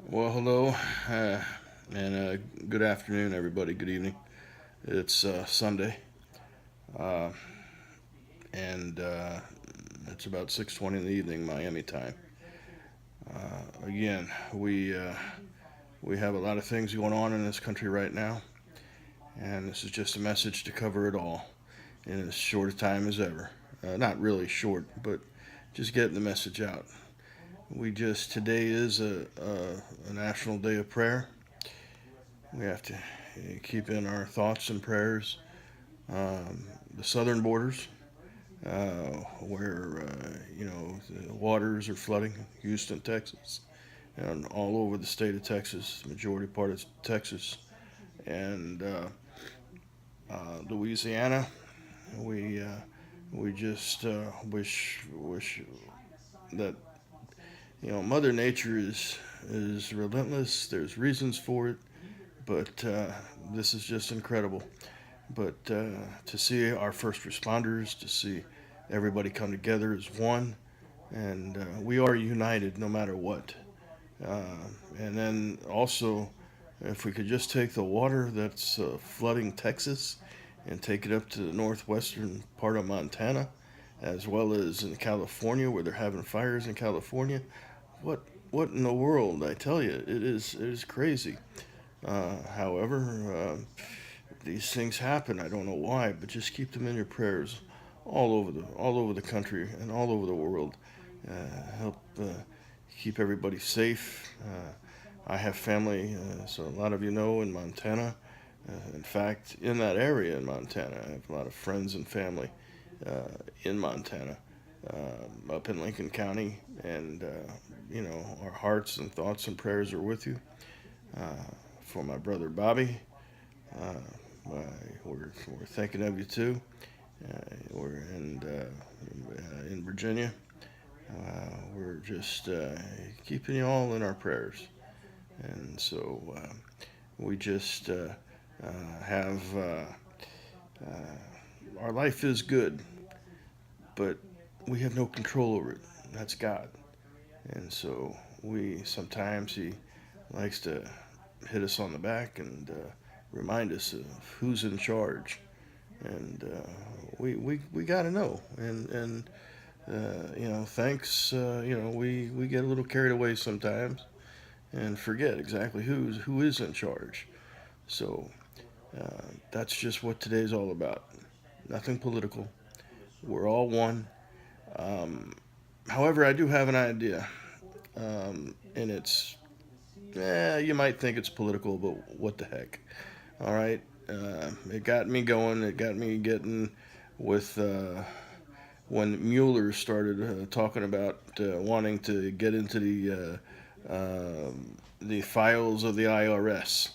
Well, hello, uh, and good afternoon, everybody. Good evening. It's Sunday, uh, and it's about 6:20 in the evening, Miami time. Again, we have a lot of things going on in this country right now, and this is just a message to cover it all in as short a time as ever. Not really short, but just getting the message out. We just today is a national day of prayer. We have to keep in our thoughts and prayers the southern borders, where the waters are flooding, Houston, Texas, and all over the state of Texas, majority part of Texas, and Louisiana. We uh, we just wish that Mother Nature is relentless. There's reasons for it, but this is just incredible. But to see our first responders, to see everybody come together as one, and we are united no matter what. Uh, and then also, if we could just take the water that's flooding Texas and take it up to the northwestern part of Montana, as well as in California where they're having fires in California. What what in the world? I tell you, it is crazy. However, these things happen. I don't know why, but just keep them in your prayers all over the country and all over the world. Help keep everybody safe. I have family, so a lot of you know, in Montana. In fact, in that area in Montana, I have a lot of friends and family in Montana, up in Lincoln County, and our hearts and thoughts and prayers are with you. Uh, for my brother Bobby, uh, we're thinking of you too. We're in Virginia. We're just keeping you all in our prayers, and so we just have our life is good, but we have no control over it. That's God, and so we sometimes He likes to hit us on the back and remind us of who's in charge, and we got to know, and thanks. We get a little carried away sometimes and forget exactly who is in charge. So that's just what today's all about. Nothing political. We're all one. Um, However, I do have an idea, and you might think it's political, but what the heck? All right. It got me going. It got me getting with when Mueller started talking about wanting to get into the files of the IRS.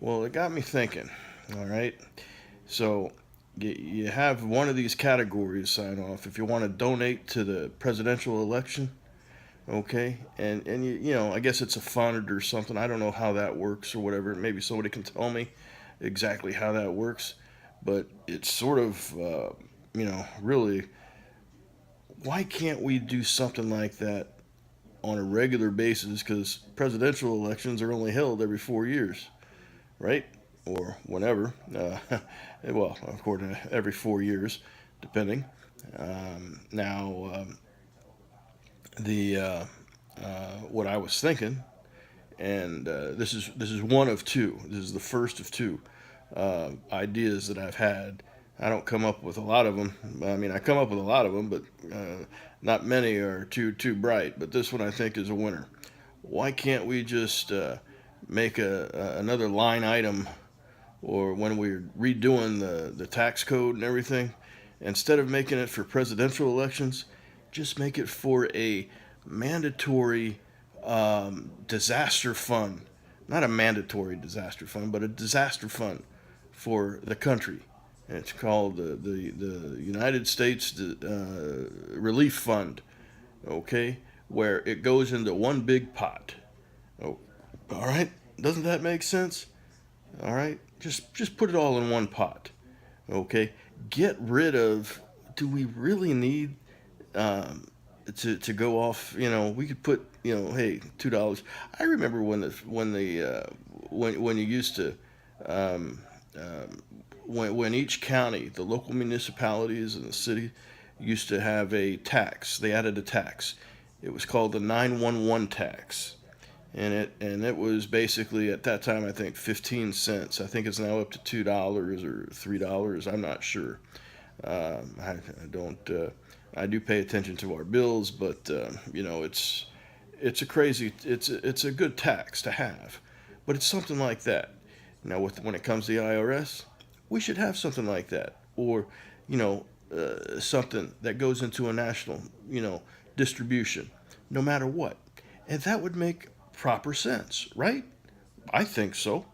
Well, it got me thinking. All right. So you have one of these categories sign off if you want to donate to the presidential election. Okay, and I guess it's a fund or something. I don't know how that works or whatever. Maybe somebody can tell me exactly how that works. But it's sort of really, why can't we do something like that on a regular basis? Because presidential elections are only held every 4 years, right? Or whenever. Well, according to every 4 years, depending. Now, the what I was thinking, and this is one of two. This is the first of two ideas that I've had. I don't come up with a lot of them. I mean, I come up with a lot of them, but not many are too bright. But this one I think is a winner. Why can't we just make another line item, or when we're redoing the tax code and everything, instead of making it for presidential elections, just make it for a mandatory disaster fund. Not a mandatory disaster fund, but a disaster fund for the country. And it's called the United States Relief Fund, okay? Where it goes into one big pot. Oh, all right? Doesn't that make sense? All right? Just put it all in one pot, okay? Get rid of. Do we really need? Um, to go off. We could put, hey, $2. I remember when you used to, um, um, when each county, the local municipalities and the city used to have a tax. They added a tax. It was called the 911 tax. And it was basically at that time, I think, 15 cents. I think it's now up to $2 or $3. I'm not sure. I don't. I do pay attention to our bills, but it's a crazy. It's a good tax to have, but it's something like that. Now, when it comes to the IRS, we should have something like that, or something that goes into a national distribution, no matter what, and that would make proper sense, right? I think so.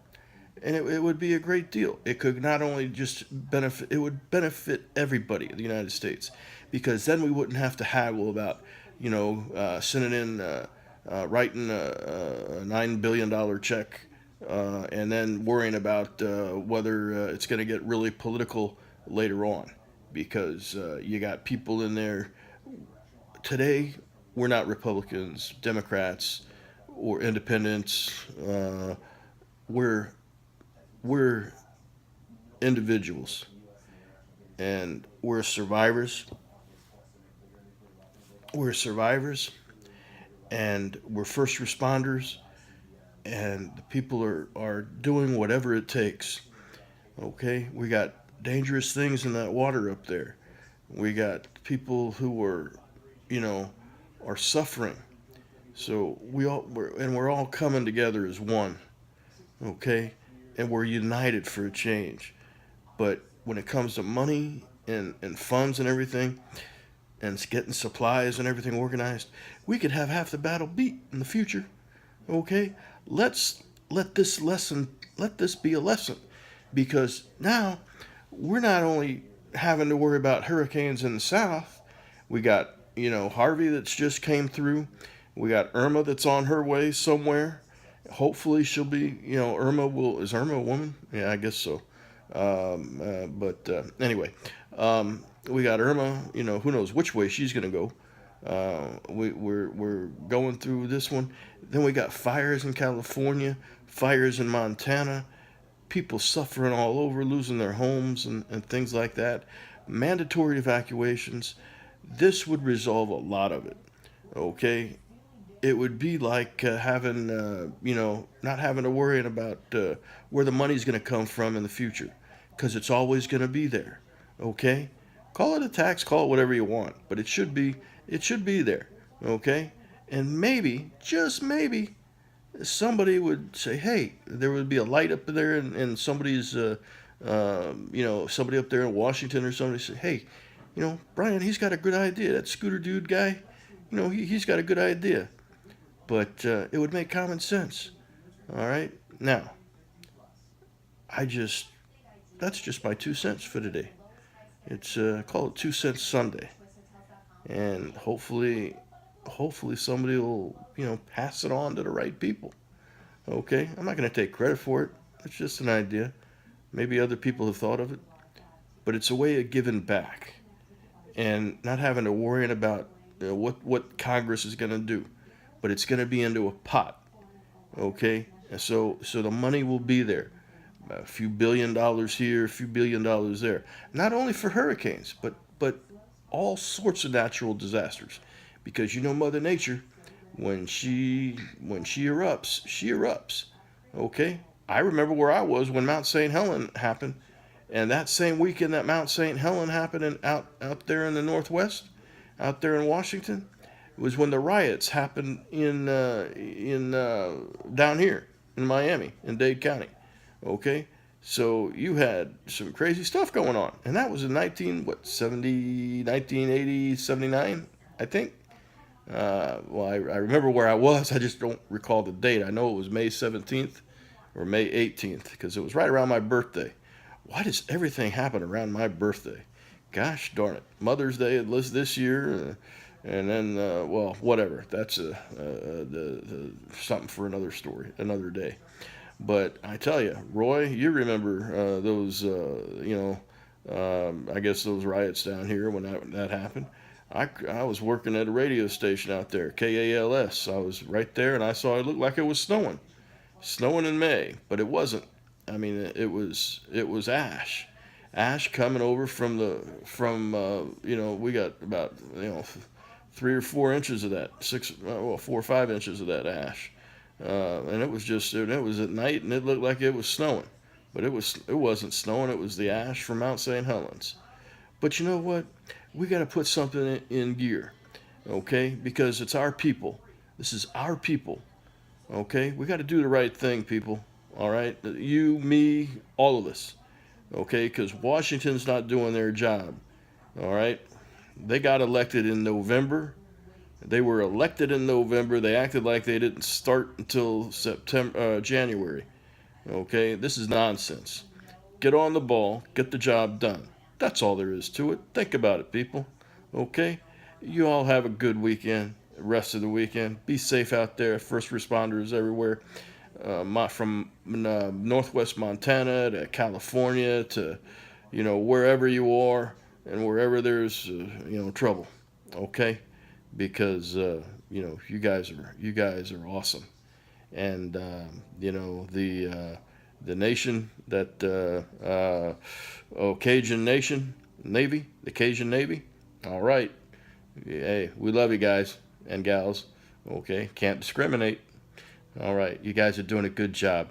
And it would be a great deal. It could not only just benefit, it would benefit everybody in the United States, because then we wouldn't have to haggle about, sending in, writing a $9 billion check, and then worrying about whether it's going to get really political later on, because you got people in there today. We're not Republicans, Democrats, or independents. We're we're individuals, and we're survivors, and we're first responders, and the people are doing whatever it takes. Okay, we got dangerous things in that water up there. We got people who you know are suffering. So we're all coming together as one. Okay, and we're united for a change. But when it comes to money and funds and everything, and getting supplies and everything organized, we could have half the battle beat in the future. Okay, let's let this lesson let this be a lesson, because now we're not only having to worry about hurricanes in the south. We got Harvey that's just came through. We got Irma that's on her way somewhere. Hopefully she'll be, Irma will, is Irma a woman? Yeah, I guess so. But anyway, we got Irma, who knows which way she's going to go. We're going through this one. Then we got fires in California, fires in Montana, people suffering all over, losing their homes and things like that. Mandatory evacuations. This would resolve a lot of it. Okay, it would be like having, not having to worry about where the money's going to come from in the future, because it's always going to be there. Okay, call it a tax, call it whatever you want, but it should be there. Okay, and maybe, just maybe, somebody would say, hey, there would be a light up there, and somebody's, somebody up there in Washington or somebody say, hey, Brian, he's got a good idea. That scooter dude guy, he's got a good idea. But it would make common sense. All right. Now, I just that's just my 2 cents for today. It's call it 2 cents Sunday, and hopefully somebody will pass it on to the right people. Okay, I'm not going to take credit for it. It's just an idea. Maybe other people have thought of it, but it's a way of giving back and not having to worry about what Congress is going to do, but it's going to be into a pot. Okay, and so the money will be there. A few $1 billion here, a few $1 billion there. Not only for hurricanes, but all sorts of natural disasters, because Mother Nature, when she erupts, she erupts. Okay, I remember where I was when Mount St. Helens happened, and that same weekend that Mount St. Helens happened, out there in the Northwest, out there in Washington, was when the riots happened in down here in Miami, in Dade County. Okay, so you had some crazy stuff going on, and that was in 1980, 79, I think. Well, I remember where I was. I just don't recall the date. I know it was May 17th or May 18th, because it was right around my birthday. Why does everything happen around my birthday? Gosh darn it. Mother's Day this year, and then, well, whatever. That's something for another story, another day. But I tell you, Roy, you remember those, I guess those riots down here when that happened. I was working at a radio station out there, KALS. I was right there, and I saw it looked like it was snowing in May, but it wasn't. I mean, it was ash coming over from we got about 3 or 4 inches of that, 4 or 5 inches of that ash, and it was at night, and it looked like it was snowing, but it wasn't snowing. It was the ash from Mount St. Helens. But you know what? We got to put something in gear, okay? Because it's our people. This is our people, okay? We got to do the right thing, people. All right, you, me, all of us, okay? Because Washington's not doing their job. All right, they got elected in November. They were elected in November. They acted like they didn't start until January. Okay, this is nonsense. Get on the ball, get the job done. That's all there is to it. Think about it, people. Okay? You all have a good weekend, rest of the weekend. Be safe out there, first responders everywhere. From northwest Montana to California to, wherever you are and wherever there's, trouble. Okay? Because, you guys are awesome. And, the nation that Cajun Nation Navy, the Cajun Navy. All right, hey, we love you guys and gals. Okay, can't discriminate. All right, you guys are doing a good job,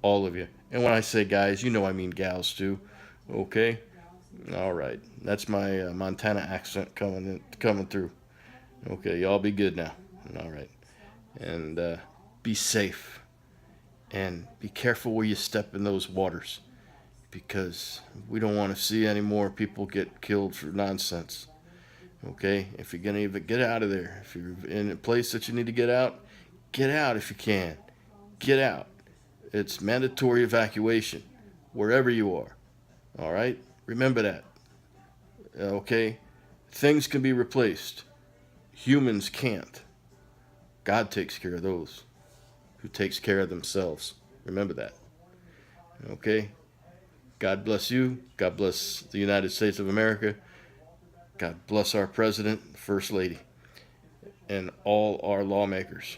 all of you. And when I say guys, I mean gals too. Okay, all right, that's my Montana accent coming through. Okay, y'all be good now. All right, and be safe. And be careful where you step in those waters because we don't want to see any more people get killed for nonsense. Okay? If you're going to even get out of there, if you're in a place that you need to get out if you can. Get out. It's mandatory evacuation wherever you are. All right? Remember that. Okay? Things can be replaced, humans can't. God takes care of those who takes care of themselves. Remember that. Okay? God bless you. God bless the United States of America. God bless our president, first lady, and all our lawmakers.